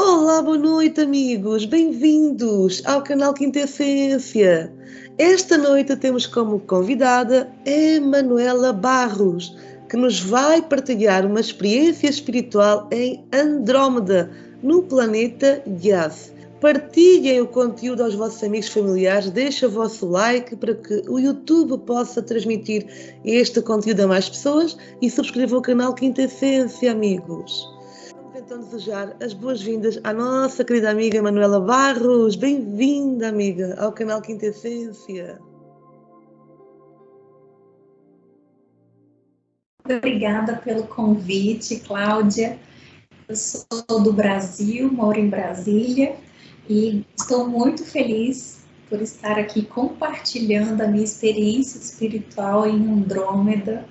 Olá, boa noite, amigos. Bem-vindos ao canal Quinta Essência. Esta noite temos como convidada Emanuela Barros, que nos vai partilhar uma experiência espiritual em Andrómeda, no planeta Yas. Partilhem o conteúdo aos vossos amigos familiares, deixem o vosso like para que o YouTube possa transmitir este conteúdo a mais pessoas e subscrevam o canal Quinta Essência, amigos. Então desejar as boas-vindas à nossa querida amiga Manuela Barros. Bem-vinda, amiga, ao canal Quinta Essência. Obrigada pelo convite, Cláudia. Eu sou do Brasil, moro em Brasília e estou muito feliz por estar aqui compartilhando a minha experiência espiritual em Andrômeda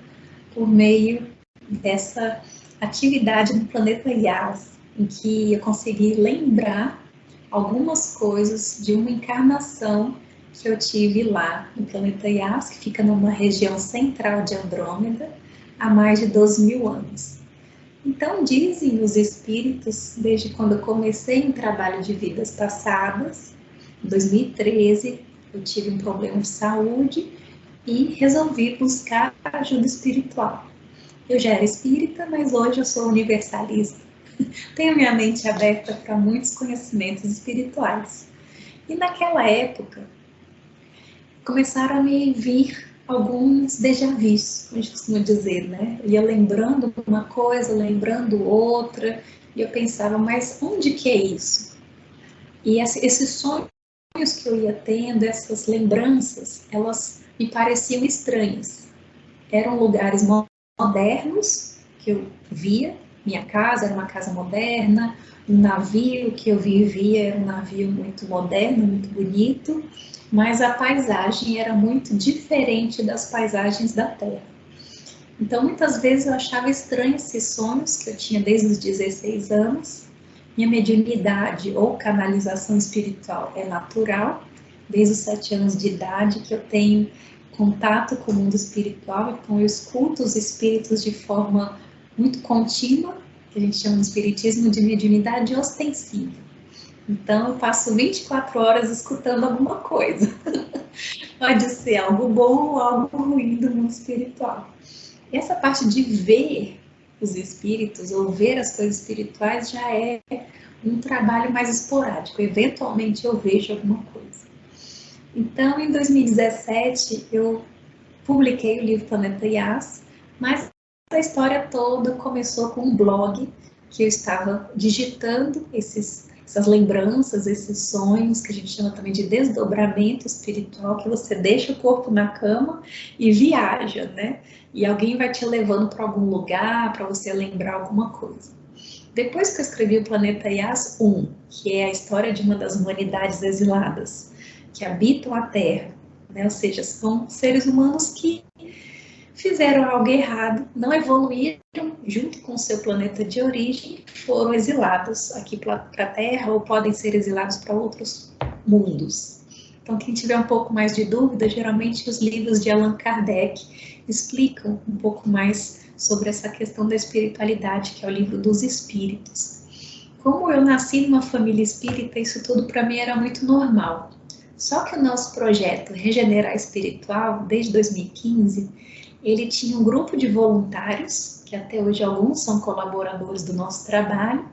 por meio dessa atividade no planeta Yas, em que eu consegui lembrar algumas coisas de uma encarnação que eu tive lá no planeta Yas, que fica numa região central de Andrômeda, há mais de 12.000 anos. Então, dizem os espíritos, desde quando eu comecei um trabalho de vidas passadas, em 2013, eu tive um problema de saúde e resolvi buscar ajuda espiritual. Eu já era espírita, mas hoje eu sou universalista. Tenho minha mente aberta para muitos conhecimentos espirituais. E naquela época, começaram a me vir alguns déjà vus, como a gente costuma dizer, né? Eu ia lembrando uma coisa, lembrando outra, e eu pensava, mas onde que é isso? E esses sonhos que eu ia tendo, essas lembranças, elas me pareciam estranhas. Eram lugares modernos que eu via, minha casa era uma casa moderna, um navio que eu vivia era um navio muito moderno, muito bonito, mas a paisagem era muito diferente das paisagens da Terra. Então, muitas vezes eu achava estranho esses sonhos que eu tinha desde os 16 anos. Minha mediunidade ou canalização espiritual é natural, desde os 7 anos de idade que eu tenho contato com o mundo espiritual, então eu escuto os espíritos de forma muito contínua, que a gente chama de espiritismo de mediunidade ostensiva. Então, eu passo 24 horas escutando alguma coisa. Pode ser algo bom ou algo ruim do mundo espiritual. E essa parte de ver os espíritos ou ver as coisas espirituais já é um trabalho mais esporádico. Eventualmente eu vejo alguma coisa. Então, em 2017, eu publiquei o livro Planeta Yas, mas a história toda começou com um blog que eu estava digitando essas lembranças, esses sonhos, que a gente chama também de desdobramento espiritual, que você deixa o corpo na cama e viaja, né? E alguém vai te levando para algum lugar, para você lembrar alguma coisa. Depois que eu escrevi o Planeta Yas 1, que é a história de uma das humanidades exiladas, que habitam a Terra, né? Ou seja, são seres humanos que fizeram algo errado, não evoluíram junto com o seu planeta de origem, foram exilados aqui para a Terra ou podem ser exilados para outros mundos. Então, quem tiver um pouco mais de dúvida, geralmente os livros de Allan Kardec explicam um pouco mais sobre essa questão da espiritualidade, que é o livro dos espíritos. Como eu nasci numa família espírita, isso tudo para mim era muito normal. Só que o nosso projeto Regenerar Espiritual, desde 2015, ele tinha um grupo de voluntários, que até hoje alguns são colaboradores do nosso trabalho,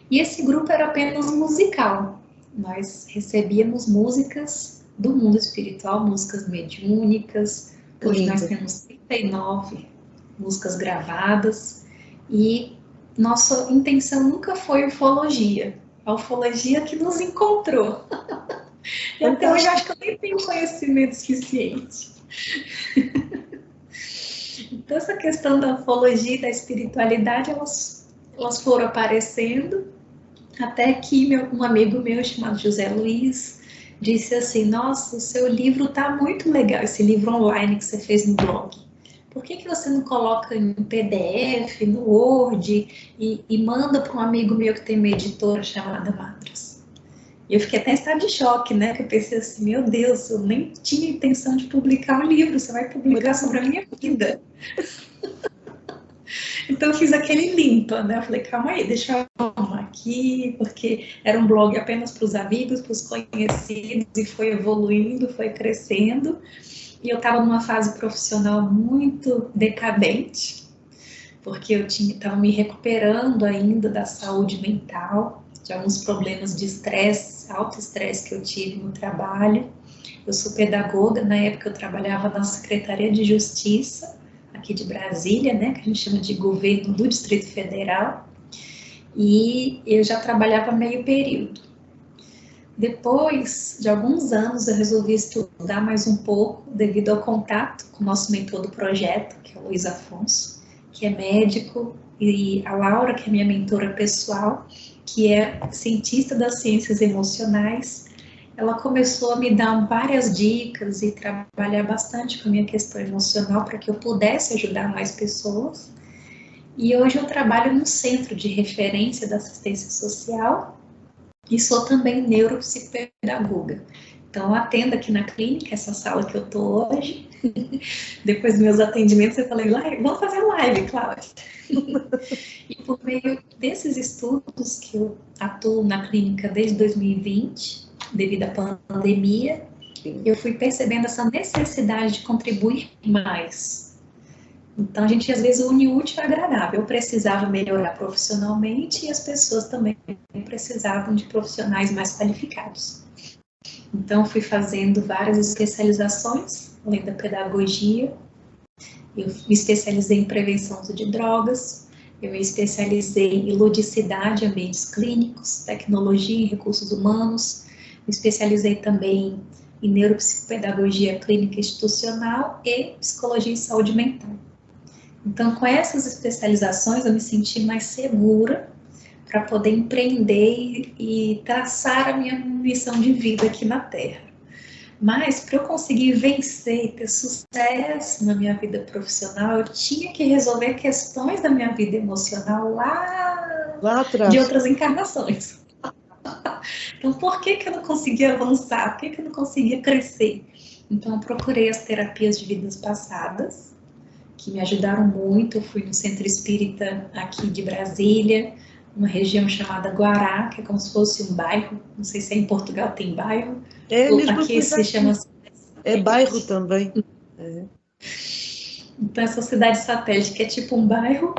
e esse grupo era apenas musical. Nós recebíamos músicas do mundo espiritual, músicas mediúnicas. Hoje nós temos 39 músicas gravadas, e nossa intenção nunca foi ufologia. A ufologia que nos encontrou. E até hoje acho que eu nem tenho conhecimento suficiente. Então, essa questão da ufologia e da espiritualidade, elas foram aparecendo, até que um amigo meu chamado José Luiz disse assim, nossa, o seu livro está muito legal, esse livro online que você fez no blog. Por que você não coloca em PDF, no Word, e manda para um amigo meu que tem uma editora chamada Matras? E eu fiquei até em estado de choque, né? Porque eu pensei assim, meu Deus, eu nem tinha intenção de publicar um livro, você vai publicar sobre a minha vida. Então eu fiz aquele limpa, né? Eu falei, calma aí, deixa eu arrumar aqui, porque era um blog apenas para os amigos, para os conhecidos, e foi evoluindo, foi crescendo. E eu estava numa fase profissional muito decadente, porque eu estava me recuperando ainda da saúde mental, de alguns problemas de estresse, alto estresse que eu tive no trabalho. Eu sou pedagoga, na época eu trabalhava na Secretaria de Justiça, aqui de Brasília, né, que a gente chama de governo do Distrito Federal, e eu já trabalhava meio período. Depois de alguns anos, eu resolvi estudar mais um pouco, devido ao contato com o nosso mentor do projeto, que é o Luiz Afonso, que é médico, e a Laura, que é minha mentora pessoal, que é cientista das ciências emocionais. Ela começou a me dar várias dicas e trabalhar bastante com a minha questão emocional para que eu pudesse ajudar mais pessoas. E hoje eu trabalho no Centro de Referência da Assistência Social e sou também neuropsicopedagoga. Então, eu atendo aqui na clínica, essa sala que eu estou hoje. Depois dos meus atendimentos, eu falei, vamos fazer live, Cláudia. E por meio desses estudos que eu atuo na clínica desde 2020, devido à pandemia, eu fui percebendo essa necessidade de contribuir mais. Então, a gente às vezes une o útil ao agradável. Eu precisava melhorar profissionalmente e as pessoas também precisavam de profissionais mais qualificados. Então, fui fazendo várias especializações, além da pedagogia. Eu me especializei em prevenção de drogas, eu me especializei em ludicidade, ambientes clínicos, tecnologia e recursos humanos, me especializei também em neuropsicopedagogia clínica institucional e psicologia e saúde mental. Então, com essas especializações, eu me senti mais segura para poder empreender e traçar a minha missão de vida aqui na Terra. Mas, para eu conseguir vencer e ter sucesso na minha vida profissional, eu tinha que resolver questões da minha vida emocional lá atrás, de outras encarnações. Então, por que eu não conseguia avançar? Por que eu não conseguia crescer? Então, eu procurei as terapias de vidas passadas, que me ajudaram muito. Eu fui no Centro Espírita aqui de Brasília, uma região chamada Guará, que é como se fosse um bairro. Não sei se em Portugal tem bairro. É a mesma aqui coisa se chama... É bairro também. É. Então, essa cidade satélite, que é tipo um bairro,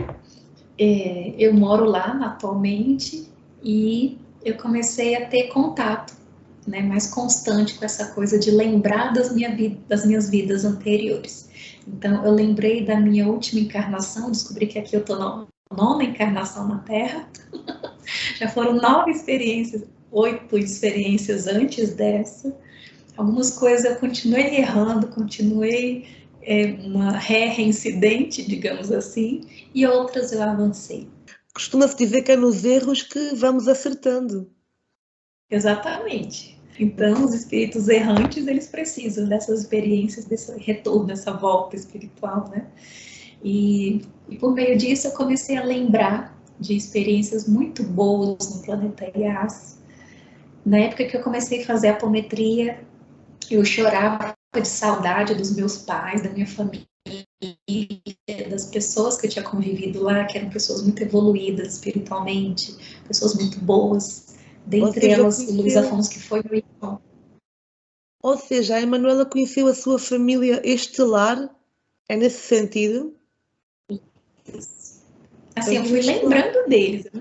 eu moro lá atualmente, e eu comecei a ter contato, né, mais constante com essa coisa de lembrar das minhas vidas anteriores. Então, eu lembrei da minha última encarnação, descobri que aqui eu estou na 9ª encarnação na Terra. Já foram 9 experiências, 8 experiências antes dessa. Algumas coisas eu continuei errando, continuei uma reincidente, digamos assim, e outras eu avancei. Costuma-se dizer que é nos erros que vamos acertando. Exatamente. Então, os espíritos errantes, eles precisam dessas experiências, desse retorno, dessa volta espiritual, né? E por meio disso, eu comecei a lembrar de experiências muito boas no planeta Yas. Na época que eu comecei a fazer apometria, eu chorava de saudade dos meus pais, da minha família, das pessoas que eu tinha convivido lá, que eram pessoas muito evoluídas espiritualmente, pessoas muito boas, dentre elas o Luiz Afonso, que foi meu irmão. Ou seja, a Emanuela conheceu a sua família estelar, é nesse sentido? Assim, eu fui lembrando deles, eu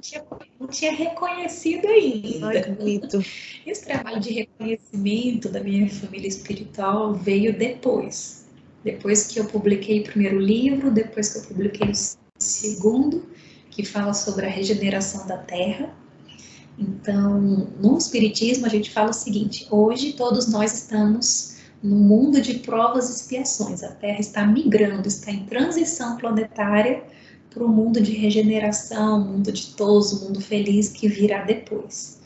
não tinha reconhecido ainda. Ai, que bonito. Esse trabalho de reconhecimento da minha família espiritual veio depois que eu publiquei o primeiro livro, depois que eu publiquei o segundo, que fala sobre a regeneração da Terra. Então, no Espiritismo, a gente fala o seguinte: hoje todos nós estamos num mundo de provas e expiações. A Terra está migrando, está em transição planetária para o mundo de regeneração, mundo ditoso, mundo feliz que virá depois.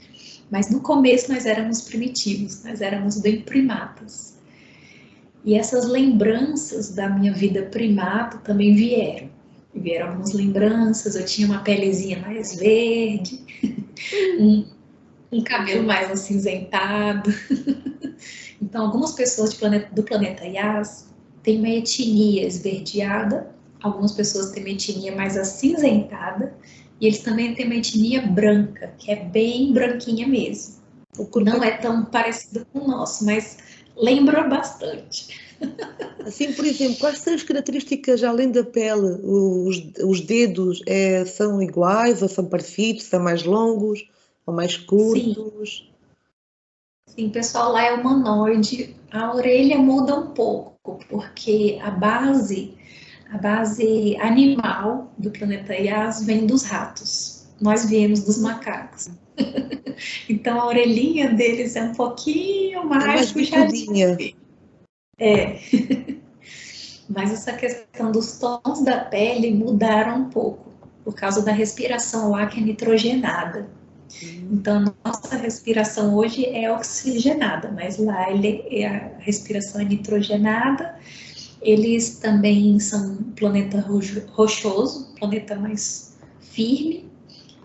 Mas no começo nós éramos primitivos, nós éramos bem primatas. E essas lembranças da minha vida primata também vieram. Vieram algumas lembranças, eu tinha uma pelezinha mais verde, um cabelo mais acinzentado. Então, algumas pessoas do planeta Yas têm uma etnia esverdeada Algumas pessoas têm uma etnia mais acinzentada, e eles também têm uma etnia branca, que é bem branquinha mesmo. Não é tão parecido com o nosso, mas lembra bastante. Assim, por exemplo, quais são as características além da pele? Os dedos são iguais ou são parecidos? São mais longos ou mais curtos? Sim, o pessoal lá é humanoide. A orelha muda um pouco, porque a base animal do planeta Yas vem dos ratos. Nós viemos dos macacos. Então a orelhinha deles é um pouquinho mais puxadinha. É. Mas essa questão dos tons da pele mudaram um pouco, por causa da respiração lá que é nitrogenada. Então, nossa respiração hoje é oxigenada, mas lá a respiração é nitrogenada. Eles também são um planeta rochoso, planeta mais firme.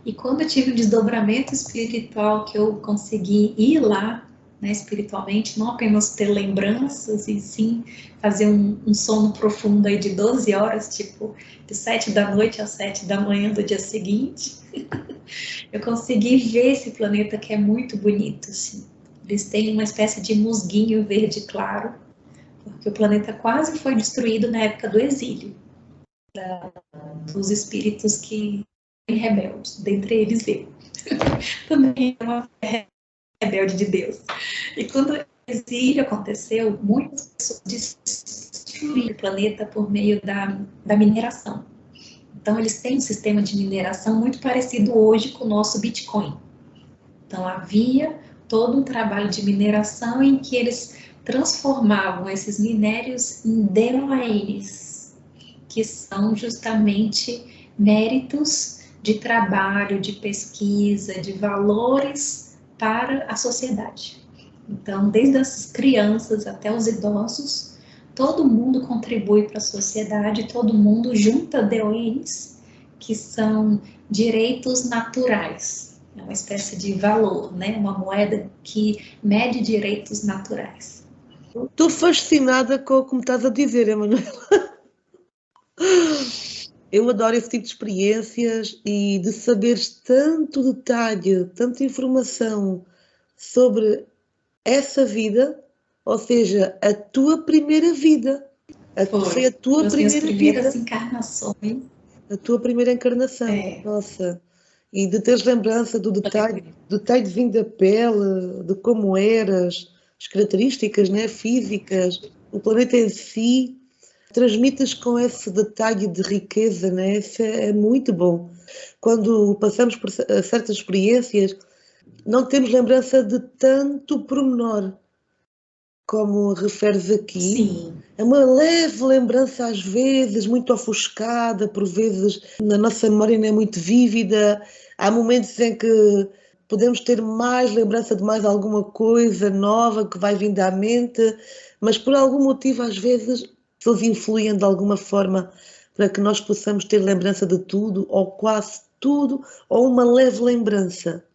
E quando eu tive um desdobramento espiritual, que eu consegui ir lá, né, espiritualmente, não apenas ter lembranças, e sim fazer um sono profundo aí de 12 horas, tipo, de 7 da noite às 7 da manhã do dia seguinte, eu consegui ver esse planeta que é muito bonito, assim. Eles têm uma espécie de musguinho verde claro, porque o planeta quase foi destruído na época do exílio, dos espíritos que rebeldes, dentre eles eu. Também é uma rebelde de Deus. E quando o exílio aconteceu, muitas pessoas destruíram o planeta por meio da mineração. Então, eles têm um sistema de mineração muito parecido hoje com o nosso Bitcoin. Então, havia todo um trabalho de mineração em que eles transformavam esses minérios em DOEs, que são justamente méritos de trabalho, de pesquisa, de valores para a sociedade. Então, desde as crianças até os idosos, todo mundo contribui para a sociedade, todo mundo junta DOEs, que são direitos naturais. É uma espécie de valor, né? Uma moeda que mede direitos naturais. Estou fascinada com o que me estás a dizer, Emanuela. Eu adoro esse tipo de experiências e de saberes tanto detalhe, tanta informação sobre essa vida, ou seja, a tua primeira vida. Foi a tua primeira vida. Encarnações. A tua primeira encarnação. Nossa. E de teres lembrança do detalhezinho da pele, de como eras, as características, né, físicas, o planeta em si, transmites com esse detalhe de riqueza, né? Isso é muito bom. Quando passamos por certas experiências, não temos lembrança de tanto pormenor, como referes aqui. Sim. É uma leve lembrança às vezes, muito ofuscada, por vezes na nossa memória não é muito vívida. Há momentos em que podemos ter mais lembrança de mais alguma coisa nova que vai vindo à mente, mas por algum motivo às vezes eles influem de alguma forma para que nós possamos ter lembrança de tudo, ou quase tudo, ou uma leve lembrança.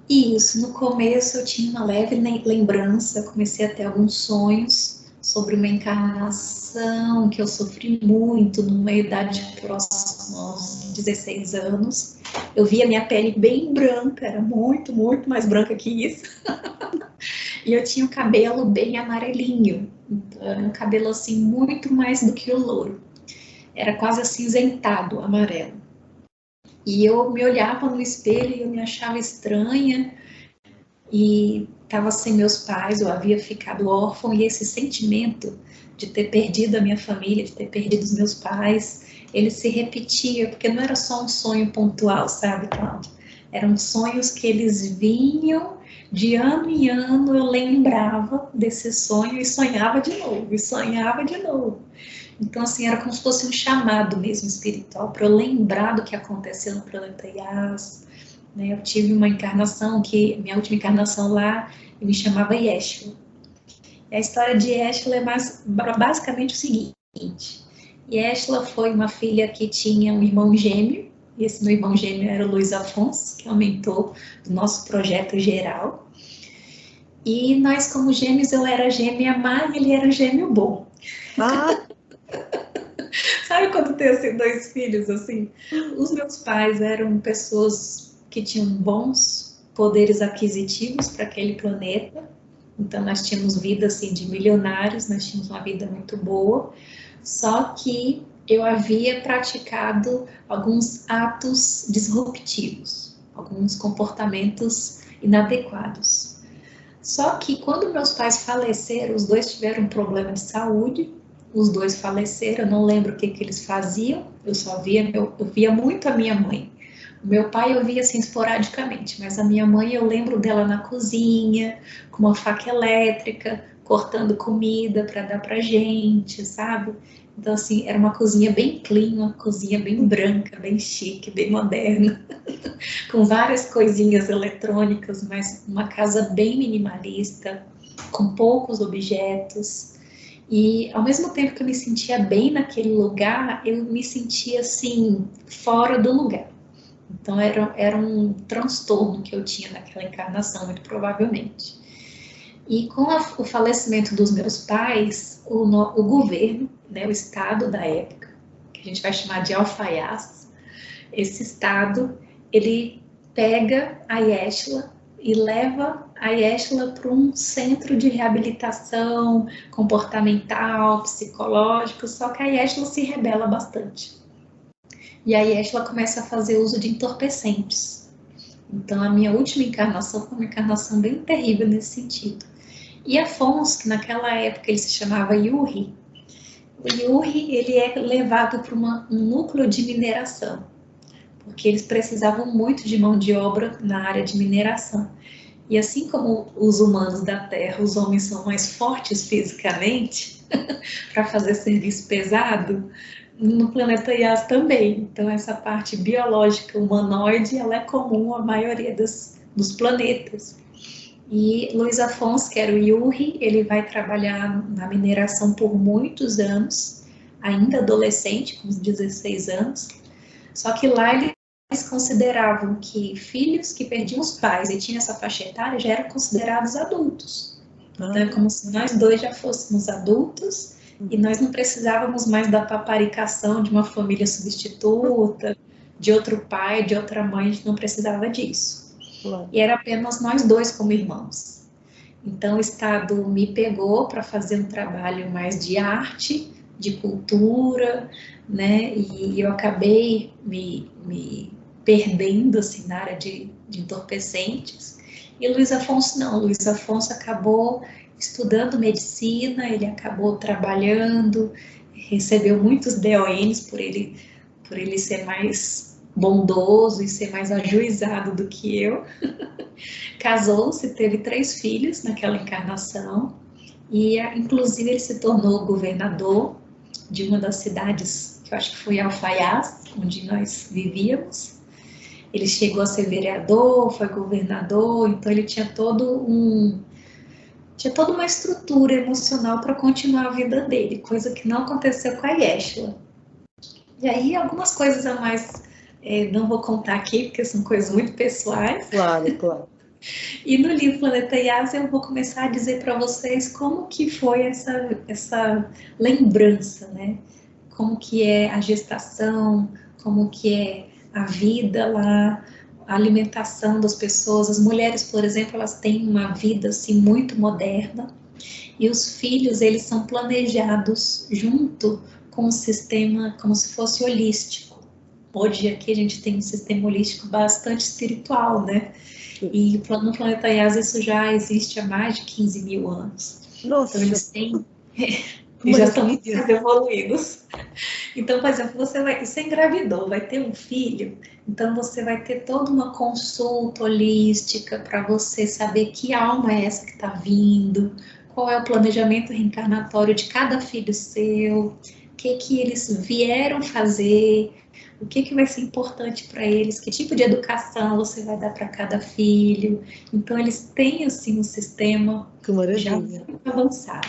Isso, no começo eu tinha uma leve lembrança, comecei a ter alguns sonhos sobre uma encarnação que eu sofri muito numa idade próxima aos 16 anos. Eu via minha pele bem branca, era muito, muito mais branca que isso. E eu tinha o cabelo bem amarelinho, então, um cabelo assim muito mais do que o louro. Era quase acinzentado, amarelo. E eu me olhava no espelho e eu me achava estranha e estava sem meus pais, eu havia ficado órfã, e esse sentimento de ter perdido a minha família, de ter perdido os meus pais, ele se repetia, porque não era só um sonho pontual, sabe, Cláudia? Eram sonhos que eles vinham de ano em ano, eu lembrava desse sonho e sonhava de novo, e sonhava de novo. Então, assim, era como se fosse um chamado mesmo espiritual, para eu lembrar do que aconteceu no planeta Yas, né? Eu tive uma encarnação, minha última encarnação lá, eu me chamava Yeshua. A história de Yeshua é basicamente o seguinte: Yeshua foi uma filha que tinha um irmão gêmeo, e esse meu irmão gêmeo era o Luiz Afonso, que é o mentor do nosso projeto geral. E nós, como gêmeos, eu era gêmea má e ele era gêmeo bom. Ah! Sabe Sabe quando tem assim, dois filhos assim? Os meus pais eram pessoas que tinham bons poderes aquisitivos para aquele planeta. Então nós tínhamos vida assim de milionários, nós tínhamos uma vida muito boa. Só que eu havia praticado alguns atos disruptivos, alguns comportamentos inadequados. Só que quando meus pais faleceram, os dois tiveram um problema de saúde, os dois faleceram, eu não lembro o que eles faziam, eu só via, eu via muito a minha mãe. O meu pai eu via assim esporadicamente, mas a minha mãe eu lembro dela na cozinha, com uma faca elétrica, cortando comida para dar pra gente, sabe? Então assim, era uma cozinha bem clean, uma cozinha bem branca, bem chique, bem moderna, com várias coisinhas eletrônicas, mas uma casa bem minimalista, com poucos objetos. E ao mesmo tempo que eu me sentia bem naquele lugar, eu me sentia assim, fora do lugar. Então era um transtorno que eu tinha naquela encarnação, muito provavelmente. E com o falecimento dos meus pais, o governo, né, o estado da época, que a gente vai chamar de alfaiás, esse estado, ele pega a Yeshla e leva a Yeshla para um centro de reabilitação comportamental, psicológico, só que a Yeshla se rebela bastante. E a Yeshla começa a fazer uso de entorpecentes. Então a minha última encarnação foi uma encarnação bem terrível nesse sentido. E Afonso, que naquela época ele se chamava Yuri, o Yuri ele é levado para um núcleo de mineração, porque eles precisavam muito de mão de obra na área de mineração. E assim como os humanos da Terra, os homens são mais fortes fisicamente para fazer serviço pesado, no planeta Yas também. Então essa parte biológica humanoide, ela é comum à maioria dos planetas. E Luiz Afonso, que era o Yuri, ele vai trabalhar na mineração por muitos anos, ainda adolescente, com uns 16 anos. Só que lá eles consideravam que filhos que perdiam os pais e tinham essa faixa etária já eram considerados adultos. Então é como se nós dois já fôssemos adultos e nós não precisávamos mais da paparicação de uma família substituta, de outro pai, de outra mãe, a gente não precisava disso. E era apenas nós dois como irmãos. Então o Estado me pegou para fazer um trabalho mais de arte, de cultura, né? E eu acabei me perdendo assim, na área de entorpecentes. E Luiz Afonso não, Luiz Afonso acabou estudando medicina, ele acabou trabalhando, recebeu muitos DONs por ele ser mais bondoso e ser mais ajuizado do que eu. Casou-se, teve 3 filhos naquela encarnação e inclusive ele se tornou governador de uma das cidades, que eu acho que foi Alfaiás, onde nós vivíamos. Ele chegou a ser vereador, foi governador, então ele tinha toda uma estrutura emocional para continuar a vida dele, coisa que não aconteceu com a Yeshla. E aí algumas coisas a mais não vou contar aqui, porque são coisas muito pessoais. Claro, claro. E no livro Planeta Yas eu vou começar a dizer para vocês como que foi essa lembrança, né? Como que é a gestação, como que é a vida lá, a alimentação das pessoas. As mulheres, por exemplo, elas têm uma vida assim muito moderna e os filhos, eles são planejados junto com um sistema como se fosse holístico. Hoje aqui a gente tem um sistema holístico bastante espiritual, né? E no planeta Yas isso já existe há mais de 15 mil anos. Nossa. Então eles têm... já estão muito mais evoluídos. Então, por exemplo, você engravidou, vai ter um filho, então você vai ter toda uma consulta holística para você saber que alma é essa que está vindo, qual é o planejamento reencarnatório de cada filho seu, o que eles vieram fazer, o que vai ser importante para eles, que tipo de educação você vai dar para cada filho. Então, eles têm, assim, um sistema já muito avançado.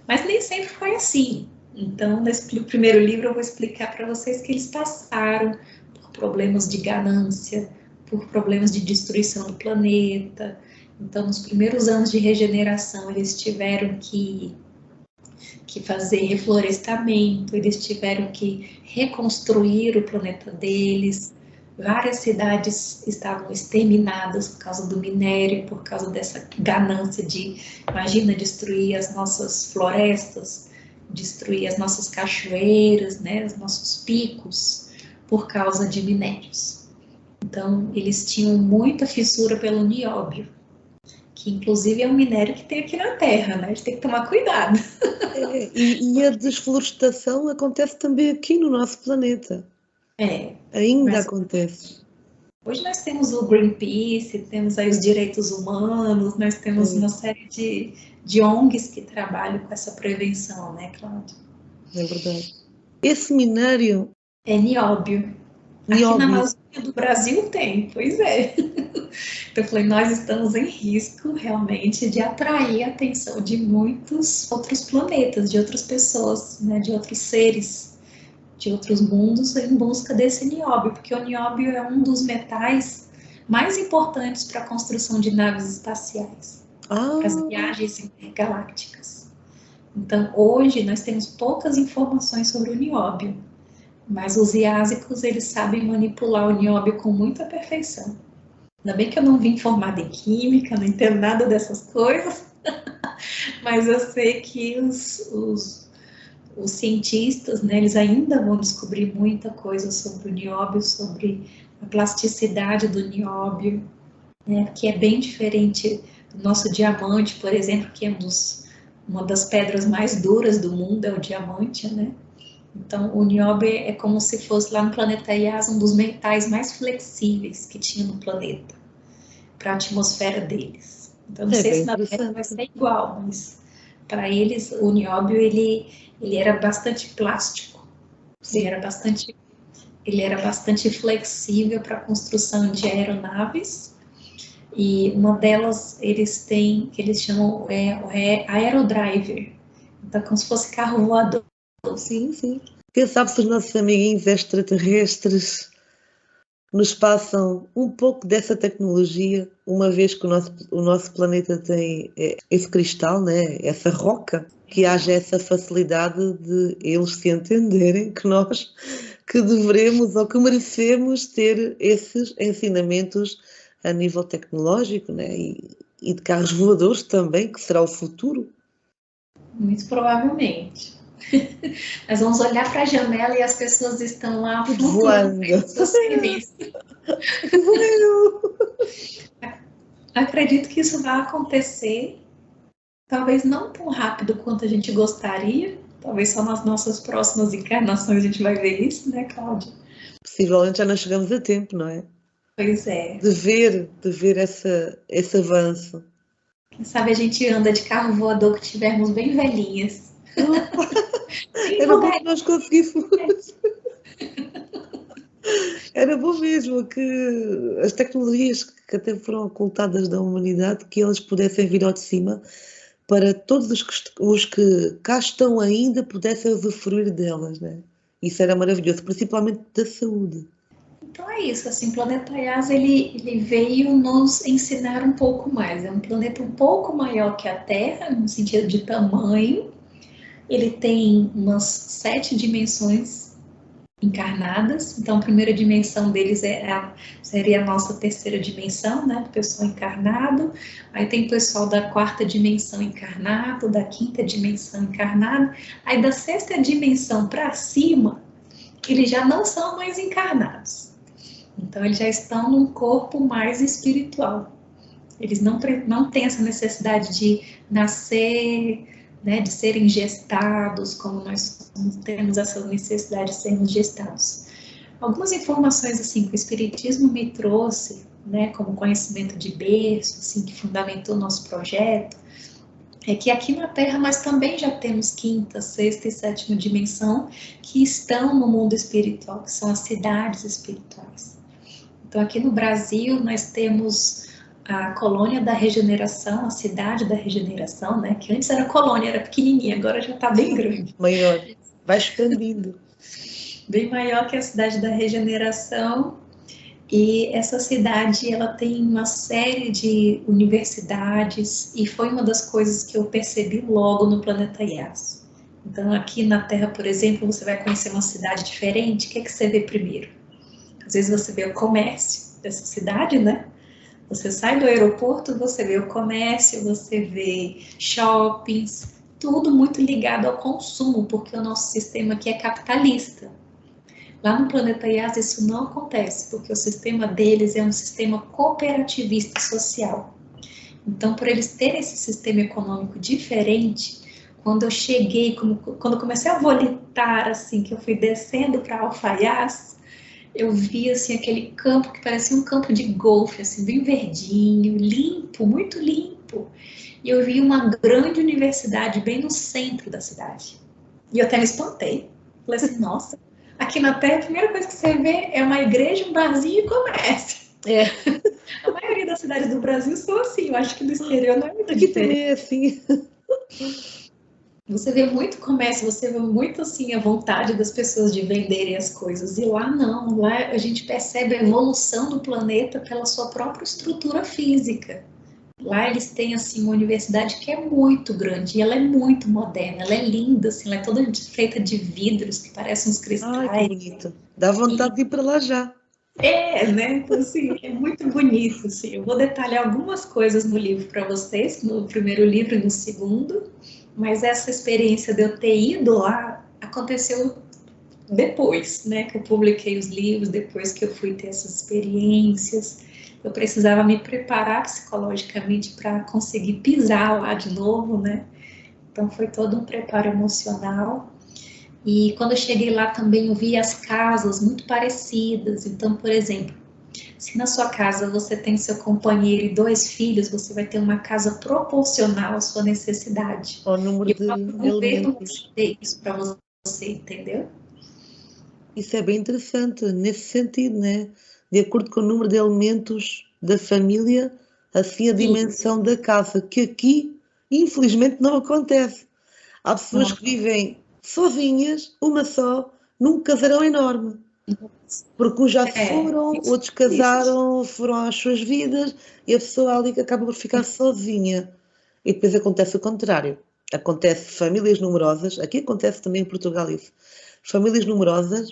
Mas nem sempre foi assim. Então, nesse primeiro livro, eu vou explicar para vocês que eles passaram por problemas de ganância, por problemas de destruição do planeta. Então, nos primeiros anos de regeneração, eles tiveram que que fazer reflorestamento, eles tiveram que reconstruir o planeta deles. Várias cidades estavam exterminadas por causa do minério, por causa dessa ganância de, imagina, destruir as nossas florestas, destruir as nossas cachoeiras, né, os nossos picos, por causa de minérios. Então, eles tinham muita fissura pelo nióbio, que inclusive é um minério que tem aqui na Terra, né? A gente tem que tomar cuidado. E a desflorestação acontece também aqui no nosso planeta. Ainda acontece. Hoje nós temos o Greenpeace, temos aí os direitos humanos, nós temos uma série de ONGs que trabalham com essa prevenção, né, Cláudia? É verdade. Esse minério... É nióbio. Aqui na Amazônia do Brasil tem, pois é. Então eu falei, nós estamos em risco realmente de atrair a atenção de muitos outros planetas, de outras pessoas, né, de outros seres, de outros mundos em busca desse nióbio, porque o nióbio é um dos metais mais importantes para a construção de naves espaciais, para as viagens intergalácticas. Então, hoje nós temos poucas informações sobre o nióbio, mas os iásicos, eles sabem manipular o nióbio com muita perfeição. Ainda bem que eu não vim formada em química, não entendo nada dessas coisas, mas eu sei que os cientistas, né, eles ainda vão descobrir muita coisa sobre o nióbio, sobre a plasticidade do nióbio, né, que é bem diferente do nosso diamante, por exemplo, que é uma das pedras mais duras do mundo, é o diamante, né? Então, o nióbio é como se fosse lá no planeta Iás um dos metais mais flexíveis que tinha no planeta, para a atmosfera deles. Então, não sei se na Terra vai ser igual, mas para eles o nióbio ele era bastante plástico, ele era bastante flexível para a construção de aeronaves, e uma delas eles têm, que eles chamam aerodriver, então como se fosse carro voador. Sim, sim. Quem sabe se os nossos amiguinhos extraterrestres nos passam um pouco dessa tecnologia, uma vez que o nosso planeta tem esse cristal, né? Essa roca, que haja essa facilidade de eles se entenderem que devemos ou que merecemos ter esses ensinamentos a nível tecnológico, né? E de carros voadores também, que será o futuro. Muito provavelmente. Nós vamos olhar para a janela e as pessoas estão lá flutuando no seu serviço. Acredito que isso vai acontecer, talvez não tão rápido quanto a gente gostaria, talvez só nas nossas próximas encarnações a gente vai ver isso, né, Cláudia? Possivelmente já não chegamos a tempo, não é? Pois é. De ver esse avanço. Quem sabe a gente anda de carro voador que tivermos bem velhinhas. Era bom que nós conseguíssemos. Era bom mesmo que as tecnologias que até foram ocultadas da humanidade, que elas pudessem vir ao de cima para todos os que cá estão ainda pudessem usufruir delas, né? Isso era maravilhoso, principalmente da saúde. Então é isso, assim, o planeta Iás, ele veio nos ensinar um pouco mais. É um planeta um pouco maior que a Terra, no sentido de tamanho. Ele tem umas 7 dimensões encarnadas. Então, a primeira dimensão deles seria a nossa terceira dimensão, né, do pessoal encarnado. Aí tem o pessoal da quarta dimensão encarnado, da quinta dimensão encarnado. Aí da sexta dimensão para cima, eles já não são mais encarnados. Então, eles já estão num corpo mais espiritual. Eles não têm essa necessidade de nascer, né, de serem gestados, como nós temos essa necessidade de sermos gestados. Algumas informações assim que o Espiritismo me trouxe, né, como conhecimento de berço, assim, que fundamentou o nosso projeto, é que aqui na Terra nós também já temos quinta, sexta e sétima dimensão que estão no mundo espiritual, que são as cidades espirituais. Então, aqui no Brasil, nós temos a colônia da regeneração, a cidade da regeneração, né? Que antes era colônia, era pequenininha, agora já está bem grande. Maior, vai expandindo. Bem maior que a cidade da regeneração. E essa cidade, ela tem uma série de universidades, e foi uma das coisas que eu percebi logo no planeta Iás. Então, aqui na Terra, por exemplo, você vai conhecer uma cidade diferente, o que é que você vê primeiro? Às vezes você vê o comércio dessa cidade, né? Você sai do aeroporto, você vê o comércio, você vê shoppings, tudo muito ligado ao consumo, porque o nosso sistema aqui é capitalista. Lá no planeta Yas isso não acontece, porque o sistema deles é um sistema cooperativista social. Então, por eles terem esse sistema econômico diferente, quando eu cheguei, quando eu comecei a volitar, assim, que eu fui descendo para Alfaias, eu vi, assim, aquele campo que parecia um campo de golfe, assim, bem verdinho, limpo, muito limpo. E eu vi uma grande universidade bem no centro da cidade. E eu até me espantei. Falei assim, nossa, aqui na Terra a primeira coisa que você vê é uma igreja, um barzinho e comércio. É, A maioria das cidades do Brasil são assim, eu acho que no exterior não é muito aqui diferente. também é assim. Você vê muito comércio, você vê muito assim a vontade das pessoas de venderem as coisas. E lá não, lá a gente percebe a evolução do planeta pela sua própria estrutura física. Lá eles têm assim uma universidade que é muito grande, e ela é muito moderna, ela é linda, assim, ela é toda feita de vidros que parecem uns Ai, que cristais. bonito. Dá vontade de ir para lá já. Né? Então, assim, é muito bonito, assim. Eu vou detalhar algumas coisas no livro para vocês, no primeiro livro e no segundo, mas essa experiência de eu ter ido lá aconteceu depois, né, que eu publiquei os livros, depois que eu fui ter essas experiências. Eu precisava me preparar psicologicamente para conseguir pisar lá de novo, né? Então foi todo um preparo emocional. E quando eu cheguei lá também eu vi as casas muito parecidas. Então, por exemplo, se na sua casa você tem seu companheiro e 2 filhos, você vai ter uma casa proporcional à sua necessidade. Ao número E de o governo vai elementos. fazer isso para você, entendeu? Isso é bem interessante, nesse sentido, né? De acordo com o número de elementos da família, assim a dimensão da casa, que aqui, infelizmente, não acontece. Há pessoas que vivem sozinhas, uma só, num casarão enorme. Porque uns já se foram, Isso outros existe. casaram, foram às suas vidas e a pessoa ali que acaba por ficar sozinha. E depois acontece o contrário. Acontece famílias numerosas, aqui acontece também em Portugal isso. Famílias numerosas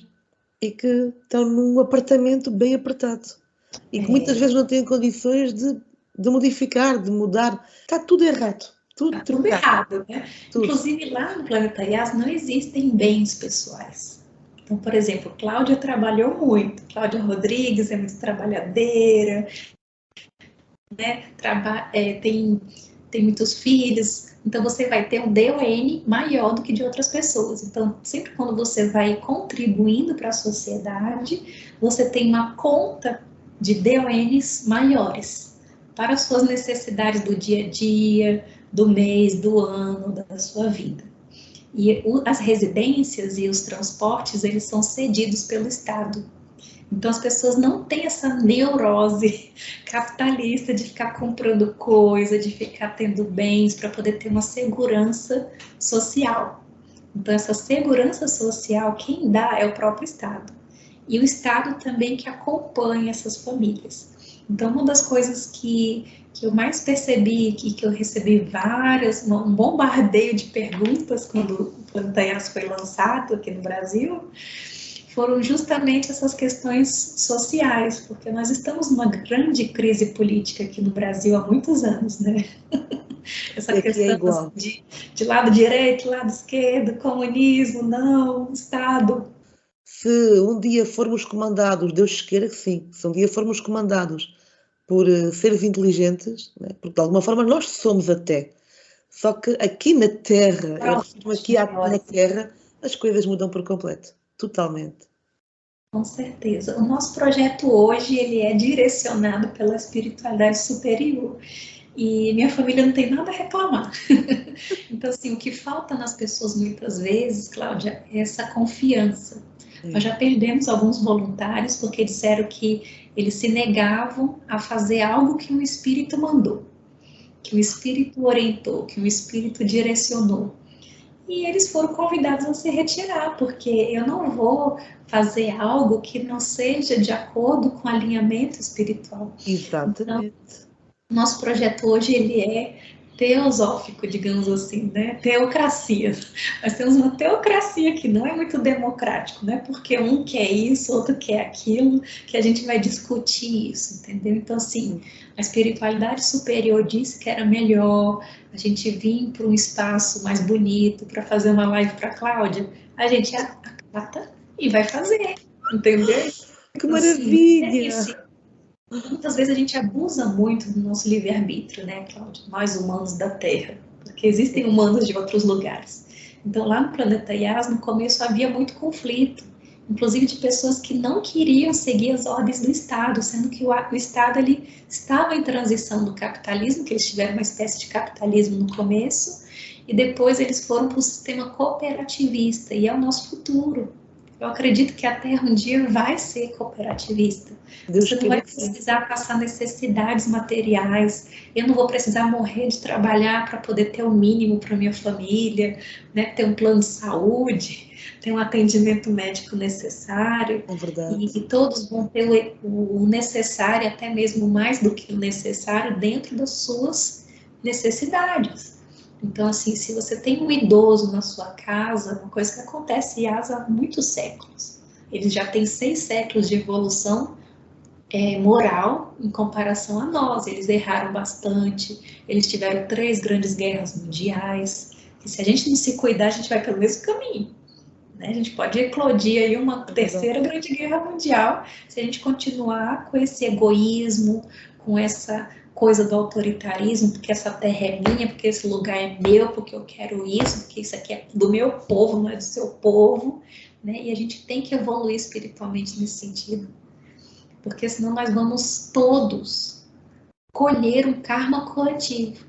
e que estão num apartamento bem apertado. E que muitas vezes não têm condições de modificar, de mudar. Está tudo errado. Tudo Tá tudo truncado. errado, né? Tudo. Inclusive, lá no Planeta Yas não existem bens pessoais. Então, por exemplo, Cláudia trabalhou muito. Cláudia Rodrigues é muito trabalhadeira, né? Tem muitos filhos. Então, você vai ter um DON maior do que de outras pessoas. Então, sempre quando você vai contribuindo para a sociedade, você tem uma conta de DONs maiores para as suas necessidades do dia a dia, do mês, do ano, da sua vida. E as residências e os transportes, eles são cedidos pelo Estado. Então as pessoas não têm essa neurose capitalista de ficar comprando coisa, de ficar tendo bens para poder ter uma segurança social. Então essa segurança social quem dá é o próprio Estado. E o Estado também que acompanha essas famílias. Então uma das coisas que eu mais percebi, que eu recebi um bombardeio de perguntas quando o Planeta Yas foi lançado aqui no Brasil, foram justamente essas questões sociais, porque nós estamos numa grande crise política aqui no Brasil há muitos anos, né? Essa E aqui é questão igual. de lado direito, lado esquerdo, comunismo, não, Estado. Se um dia formos comandados, Deus queira que sim, se um dia formos comandados por seres inteligentes, né? Porque de alguma forma nós somos até. Só que aqui na Terra, eu refiro aqui na Terra, as coisas mudam por completo. Totalmente. Com certeza. O nosso projeto hoje, ele é direcionado pela espiritualidade superior. E minha família não tem nada a reclamar. Então, assim, o que falta nas pessoas muitas vezes, Cláudia, é essa confiança. Nós já perdemos alguns voluntários porque disseram que eles se negavam a fazer algo que um espírito mandou, que o espírito orientou, que o espírito direcionou. E eles foram convidados a se retirar, porque eu não vou fazer algo que não seja de acordo com o alinhamento espiritual. Então, Exatamente. nosso projeto hoje ele é teosófico, digamos assim, né? Teocracia. Nós temos uma teocracia que não é muito democrático, né? Porque um quer isso, outro quer aquilo, que a gente vai discutir isso, entendeu? Então, assim, a espiritualidade superior disse que era melhor a gente vir para um espaço mais bonito para fazer uma live para a Cláudia, a gente acata e vai fazer, entendeu? Que Então, assim, maravilha! muitas vezes a gente abusa muito do nosso livre-arbítrio, né, Cláudia? Nós humanos da Terra, porque existem humanos de outros lugares. Então, lá no planeta Yas, no começo havia muito conflito, inclusive de pessoas que não queriam seguir as ordens do Estado, sendo que o Estado ele estava em transição do capitalismo, que eles tiveram uma espécie de capitalismo no começo, e depois eles foram para o sistema cooperativista, e é o nosso futuro. Eu acredito que a Terra um dia vai ser cooperativista. Deus Você não vai queira que sim. precisar passar necessidades materiais. Eu não vou precisar morrer de trabalhar para poder ter o mínimo para minha família, né? Ter um plano de saúde, ter um atendimento médico necessário. É verdade. E todos vão ter o necessário, até mesmo mais do que o necessário, dentro das suas necessidades. Então, assim, se você tem um idoso na sua casa, uma coisa que acontece em Asa há muitos séculos, eles já têm 6 séculos de evolução moral em comparação a nós. Eles erraram bastante, eles tiveram 3 grandes guerras mundiais, e se a gente não se cuidar, a gente vai pelo mesmo caminho. Né? A gente pode eclodir aí uma terceira grande guerra mundial se a gente continuar com esse egoísmo, com essa coisa do autoritarismo, porque essa terra é minha, porque esse lugar é meu, porque eu quero isso, porque isso aqui é do meu povo, não é do seu povo, né? E a gente tem que evoluir espiritualmente nesse sentido, porque senão nós vamos todos colher um karma coletivo,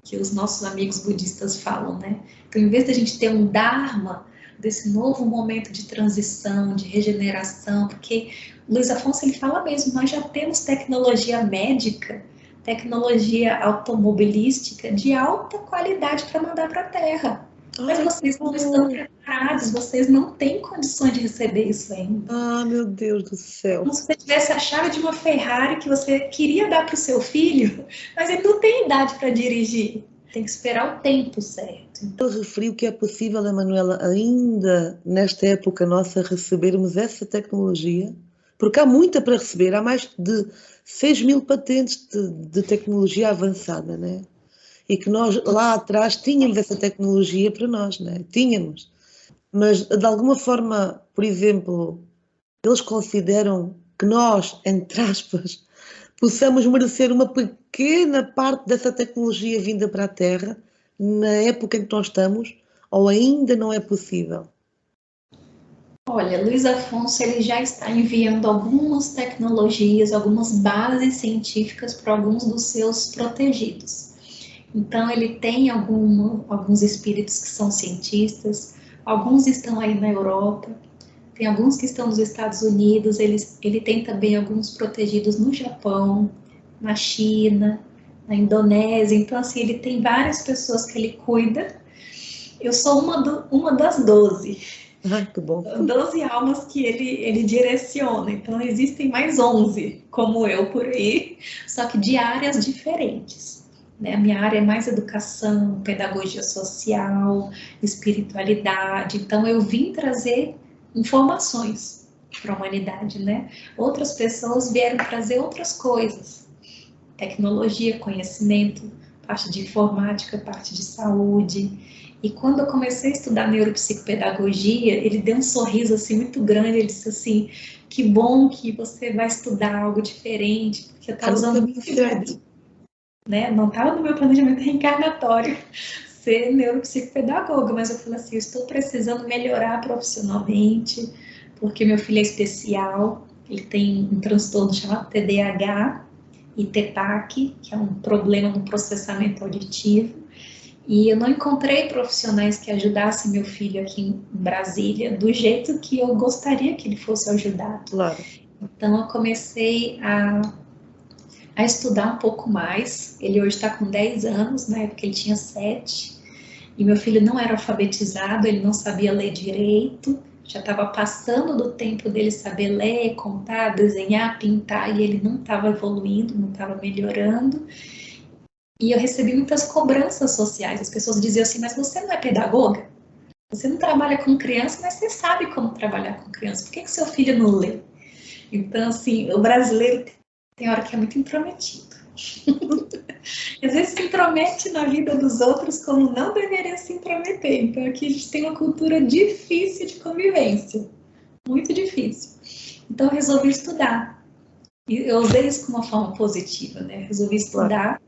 que os nossos amigos budistas falam, né? Então, em vez de a gente ter um dharma, desse novo momento de transição, de regeneração, porque Luiz Afonso ele fala mesmo, nós já temos tecnologia médica, tecnologia automobilística de alta qualidade para mandar para a Terra. Mas vocês não estão preparados, vocês não têm condições de receber isso ainda. Ah, meu Deus do céu. Como se você tivesse a chave de uma Ferrari que você queria dar para o seu filho, mas ele não tem idade para dirigir. Tem que esperar o tempo certo. Ele referiu que é possível, Emanuela, ainda nesta época nossa, recebermos essa tecnologia, porque há muita para receber, há mais de 6.000 patentes de tecnologia avançada, né? E que nós lá atrás tínhamos essa tecnologia para nós, né? Tínhamos. Mas de alguma forma, por exemplo, eles consideram que nós, entre aspas, possamos merecer uma pequena parte dessa tecnologia vinda para a Terra na época em que nós estamos, ou ainda não é possível? Olha, Luiz Afonso ele já está enviando algumas tecnologias, algumas bases científicas para alguns dos seus protegidos. Então ele tem alguns espíritos que são cientistas, alguns estão aí na Europa, tem alguns que estão nos Estados Unidos, ele tem também alguns protegidos no Japão, na China, na Indonésia. Então, assim, ele tem várias pessoas que ele cuida. Eu sou uma das 12. Ai, que bom. 12 almas que ele direciona. Então, existem mais 11, como eu por aí, só que de áreas diferentes. Né? A minha área é mais educação, pedagogia social, espiritualidade. Então, eu vim trazer informações para a humanidade, né? Outras pessoas vieram trazer outras coisas, tecnologia, conhecimento, parte de informática, parte de saúde. E quando eu comecei a estudar neuropsicopedagogia, ele deu um sorriso assim muito grande, ele disse assim, que bom que você vai estudar algo diferente, porque eu estava usando muito certo. Né? Não estava no meu planejamento reencarnatório ser neuropsicopedagoga, mas eu falei assim, eu estou precisando melhorar profissionalmente, porque meu filho é especial, ele tem um transtorno chamado TDAH e TEPAC, que é um problema no processamento auditivo, e eu não encontrei profissionais que ajudassem meu filho aqui em Brasília do jeito que eu gostaria que ele fosse ajudado. Claro. Então eu comecei a estudar um pouco mais. Ele hoje está com 10 anos, na época ele tinha 7, e meu filho não era alfabetizado, ele não sabia ler direito, já estava passando do tempo dele saber ler, contar, desenhar, pintar, e ele não estava evoluindo, não estava melhorando. E eu recebi muitas cobranças sociais. As pessoas diziam assim, mas você não é pedagoga? Você não trabalha com criança, mas você sabe como trabalhar com criança. Por que seu filho não lê? Então, assim, o brasileiro tem hora que é muito intrometido. Às vezes se intromete na vida dos outros como não deveria se intrometer. Então, aqui a gente tem uma cultura difícil de convivência. Muito difícil. Então, eu resolvi estudar. E eu usei isso como uma forma positiva, né? Resolvi estudar.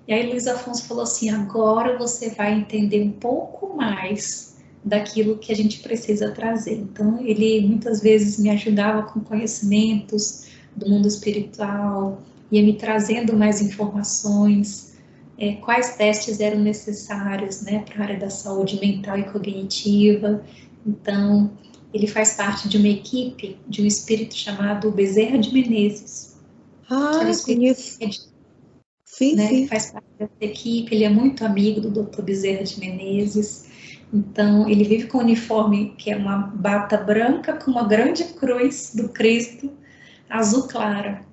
E aí, Luiz Afonso falou assim: agora você vai entender um pouco mais daquilo que a gente precisa trazer. Então, ele muitas vezes me ajudava com conhecimentos do mundo espiritual, ia me trazendo mais informações, quais testes eram necessários, né, para a área da saúde mental e cognitiva. Então, ele faz parte de uma equipe de um espírito chamado Bezerra de Menezes, que é um espírito conheço. Sim, né, sim. que faz parte dessa equipe. Ele é muito amigo do Dr. Bezerra de Menezes. Então, ele vive com um uniforme que é uma bata branca com uma grande cruz do Cristo, azul clara.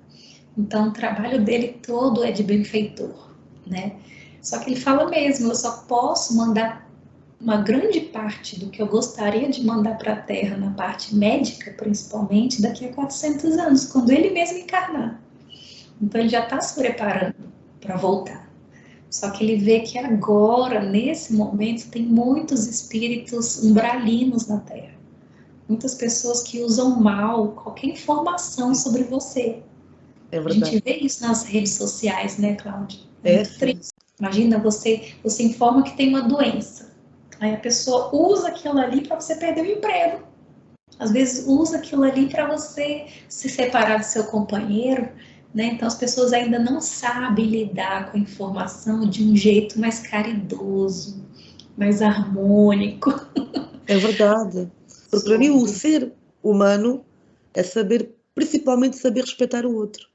Então, o trabalho dele todo é de benfeitor, né? Só que ele fala mesmo, eu só posso mandar uma grande parte do que eu gostaria de mandar para a Terra, na parte médica, principalmente, daqui a 400 anos, quando ele mesmo encarnar. Então, ele já está se preparando para voltar. Só que ele vê que agora, nesse momento, tem muitos espíritos umbralinos na Terra. Muitas pessoas que usam mal qualquer informação sobre você. É A verdade. gente vê isso nas redes sociais, né, Cláudia? É muito triste. Imagina, você informa que tem uma doença. Aí a pessoa usa aquilo ali para você perder o emprego. Às vezes usa aquilo ali para você se separar do seu companheiro, né? Então as pessoas ainda não sabem lidar com a informação de um jeito mais caridoso, mais harmônico. É verdade. Porque para mim o ser humano é saber, principalmente saber respeitar o outro.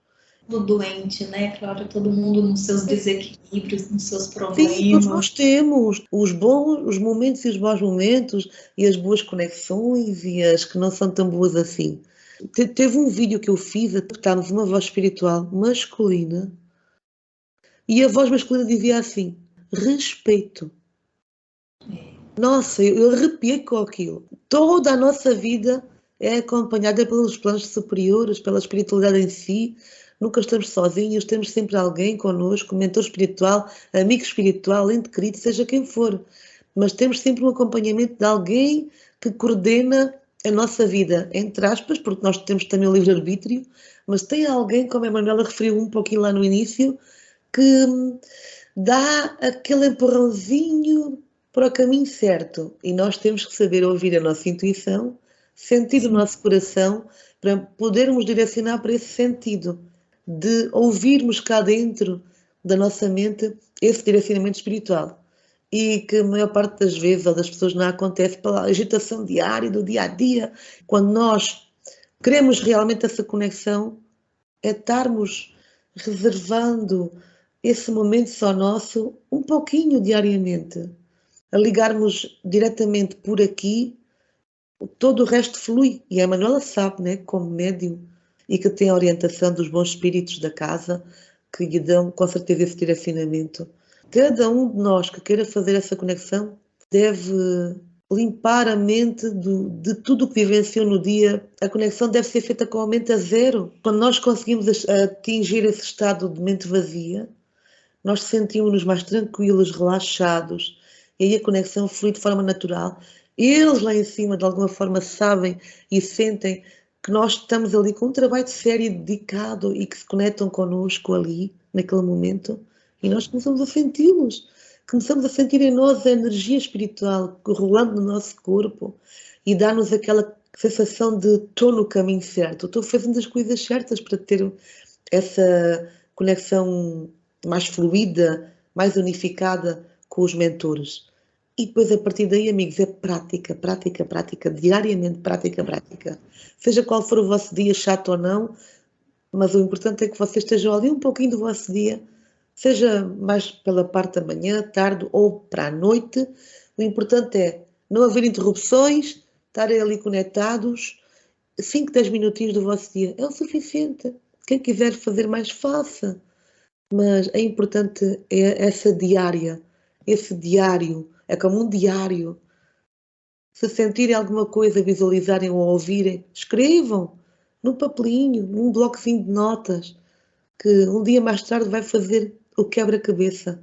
Do doente, né, Cláudia? Todo mundo nos seus desequilíbrios, nos seus Sim, todos problemas. nós temos os bons, os momentos e os bons momentos e as boas conexões e as que não são tão boas assim. Teve um vídeo que eu fiz, estávamos uma voz espiritual masculina e a voz masculina dizia assim: respeito. Nossa, eu arrepiei com aquilo. Toda a nossa vida é acompanhada pelos planos superiores, pela espiritualidade em si. Nunca estamos sozinhos, temos sempre alguém connosco, mentor espiritual, amigo espiritual, ente querido, seja quem for. Mas temos sempre um acompanhamento de alguém que coordena a nossa vida, entre aspas, porque nós temos também o livre-arbítrio, mas tem alguém, como a Manuela referiu um pouquinho lá no início, que dá aquele empurrãozinho para o caminho certo. E nós temos que saber ouvir a nossa intuição, sentir o nosso coração, para podermos direcionar para esse sentido, de ouvirmos cá dentro da nossa mente esse direcionamento espiritual. E que a maior parte das vezes, ou das pessoas, não acontece pela agitação diária, do dia a dia. Quando nós queremos realmente essa conexão, é estarmos reservando esse momento só nosso um pouquinho diariamente, a ligarmos diretamente por aqui, todo o resto flui. E a Manuela sabe, né, como médium, e que tem a orientação dos bons espíritos da casa, que lhe dão com certeza esse direcionamento. Cada um de nós que queira fazer essa conexão deve limpar a mente de tudo o que vivenciou no dia. A conexão deve ser feita com a mente a zero. Quando nós conseguimos atingir esse estado de mente vazia, nós sentimos-nos mais tranquilos, relaxados, e aí a conexão flui de forma natural. Eles lá em cima, de alguma forma, sabem e sentem que nós estamos ali com um trabalho sério e dedicado e que se conectam connosco ali, naquele momento, e nós começamos a senti-los. Começamos a sentir em nós a energia espiritual rolando no nosso corpo e dá-nos aquela sensação de estou no caminho certo, estou fazendo as coisas certas para ter essa conexão mais fluida, mais unificada com os mentores. E depois, a partir daí, amigos, é prática, prática, prática, diariamente prática, prática. Seja qual for o vosso dia, chato ou não, mas o importante é que vocês estejam ali um pouquinho do vosso dia, seja mais pela parte da manhã, tarde ou para a noite. O importante é não haver interrupções, estarem ali conectados. 5, 10 minutinhos do vosso dia é o suficiente. Quem quiser fazer mais, faça. mas é importante esse diário, é como um diário. Se sentirem alguma coisa, visualizarem ou ouvirem, escrevam num papelinho, num blocozinho de notas, que um dia mais tarde vai fazer o quebra-cabeça.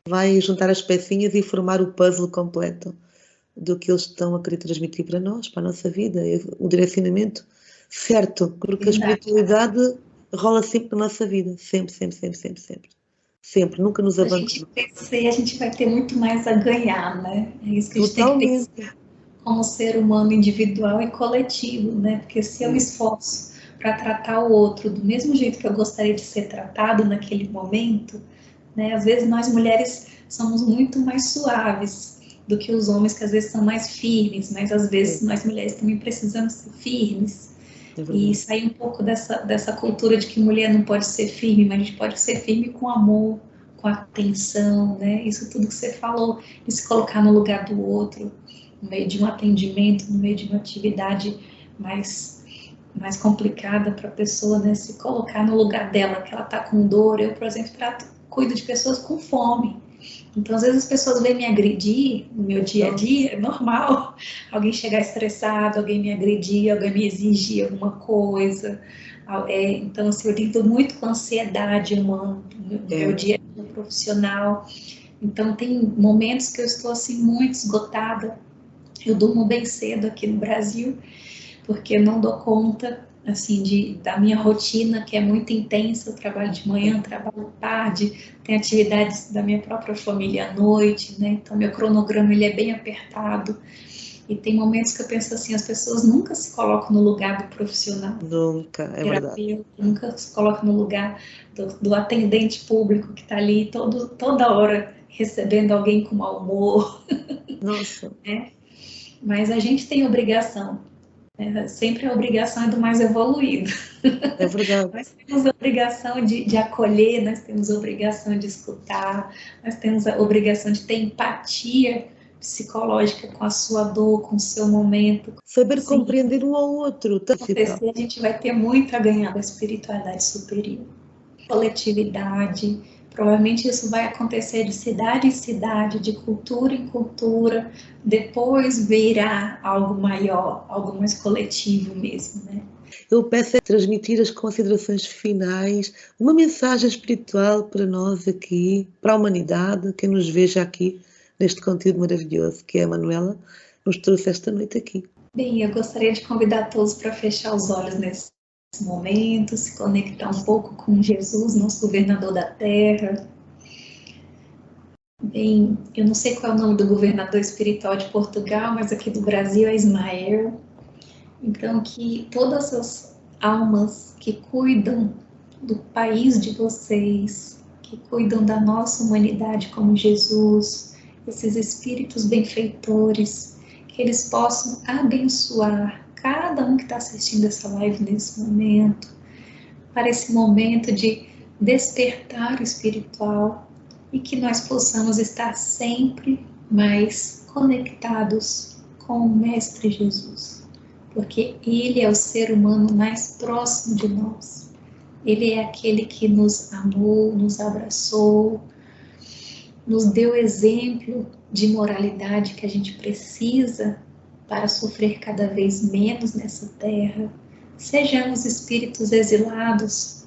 Vai juntar as pecinhas e formar o puzzle completo do que eles estão a querer transmitir para nós, para a nossa vida, o direcionamento certo, porque a espiritualidade rola sempre na nossa vida, sempre, sempre, sempre, sempre, sempre. Sempre, nunca nos abandona. Se a gente crescer, a gente vai ter muito mais a ganhar, né? É isso que a gente tem que pensar como ser humano individual e coletivo, né? Porque se eu me esforço para tratar o outro do mesmo jeito que eu gostaria de ser tratado naquele momento, né? Às vezes nós mulheres somos muito mais suaves do que os homens, que às vezes são mais firmes, mas às vezes nós mulheres também precisamos ser firmes. E sair um pouco dessa cultura de que mulher não pode ser firme, mas a gente pode ser firme com amor, com atenção, né? Isso tudo que você falou, de se colocar no lugar do outro, no meio de um atendimento, no meio de uma atividade mais complicada para a pessoa, né? Se colocar no lugar dela, que ela está com dor. Eu, por exemplo, cuido de pessoas com fome. Então, às vezes as pessoas vêm me agredir no meu dia a dia, é normal. Alguém chegar estressado, alguém me agredir, alguém me exigir alguma coisa. Então, assim, eu lido muito com a ansiedade humana no meu dia a dia profissional. Então, tem momentos que eu estou, assim, muito esgotada. Eu durmo bem cedo aqui no Brasil, porque eu não dou conta, assim, da minha rotina, que é muito intensa. Eu trabalho de manhã, trabalho tarde, tenho atividades da minha própria família à noite, né? Então, meu cronograma, ele é bem apertado. E tem momentos que eu penso assim, as pessoas nunca se colocam no lugar do profissional. Nunca, é verdade. Nunca se colocam no lugar do atendente público que está ali toda hora recebendo alguém com mau humor. Nossa. Né? Mas a gente tem obrigação. Sempre a obrigação é do mais evoluído. É verdade. Nós temos a obrigação de acolher, nós temos a obrigação de escutar, nós temos a obrigação de ter empatia psicológica com a sua dor, com o seu momento. Saber compreender um ao outro. Acontecer, a gente vai ter muito a ganhar da espiritualidade superior. Coletividade, provavelmente isso vai acontecer de cidade em cidade, de cultura em cultura, depois virá algo maior, algo mais coletivo mesmo, né? Eu peço a transmitir as considerações finais, uma mensagem espiritual para nós aqui, para a humanidade, quem nos veja aqui neste conteúdo maravilhoso que a Manuela nos trouxe esta noite aqui. Bem, eu gostaria de convidar todos para fechar os olhos nesse momento, se conectar um pouco com Jesus, nosso governador da Terra. Bem, eu não sei qual é o nome do governador espiritual de Portugal, mas aqui do Brasil é Ismael. Então, que todas as almas que cuidam do país de vocês, que cuidam da nossa humanidade como Jesus, esses espíritos benfeitores, que eles possam abençoar cada um que está assistindo essa live nesse momento, para esse momento de despertar espiritual, e que nós possamos estar sempre mais conectados com o Mestre Jesus, porque Ele é o ser humano mais próximo de nós. Ele é aquele que nos amou, nos abraçou, nos deu exemplo de moralidade que a gente precisa para sofrer cada vez menos nessa terra. Sejamos espíritos exilados,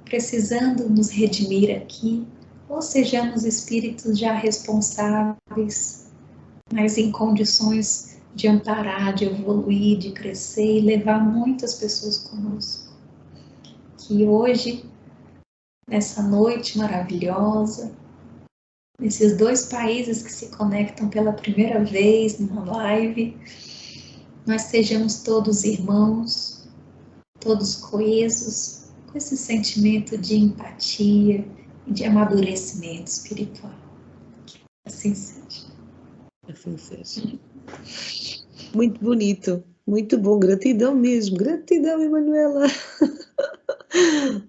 precisando nos redimir aqui, ou sejamos espíritos já responsáveis, mas em condições de amparar, de evoluir, de crescer e levar muitas pessoas conosco. Que hoje, nessa noite maravilhosa, nesses dois países que se conectam pela primeira vez numa live, nós sejamos todos irmãos, todos coesos, com esse sentimento de empatia e de amadurecimento espiritual. Que assim seja. Assim seja. Muito bonito, muito bom, gratidão mesmo, gratidão, Emanuela.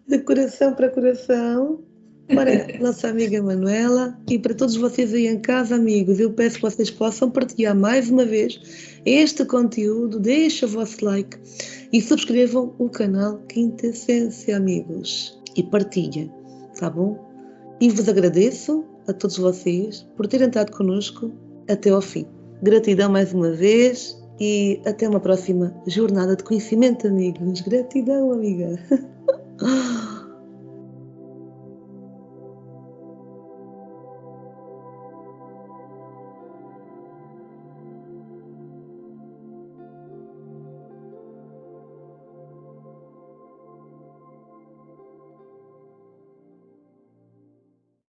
De coração para coração, para a nossa amiga Manuela e para todos vocês aí em casa, amigos. Eu peço que vocês possam partilhar mais uma vez este conteúdo, deixem o vosso like e subscrevam o canal Quinta Essência, amigos. E partilhem, tá bom? e vos agradeço a todos vocês por terem estado connosco até ao fim. Gratidão mais uma vez e até uma próxima jornada de conhecimento, amigos. Gratidão, amiga.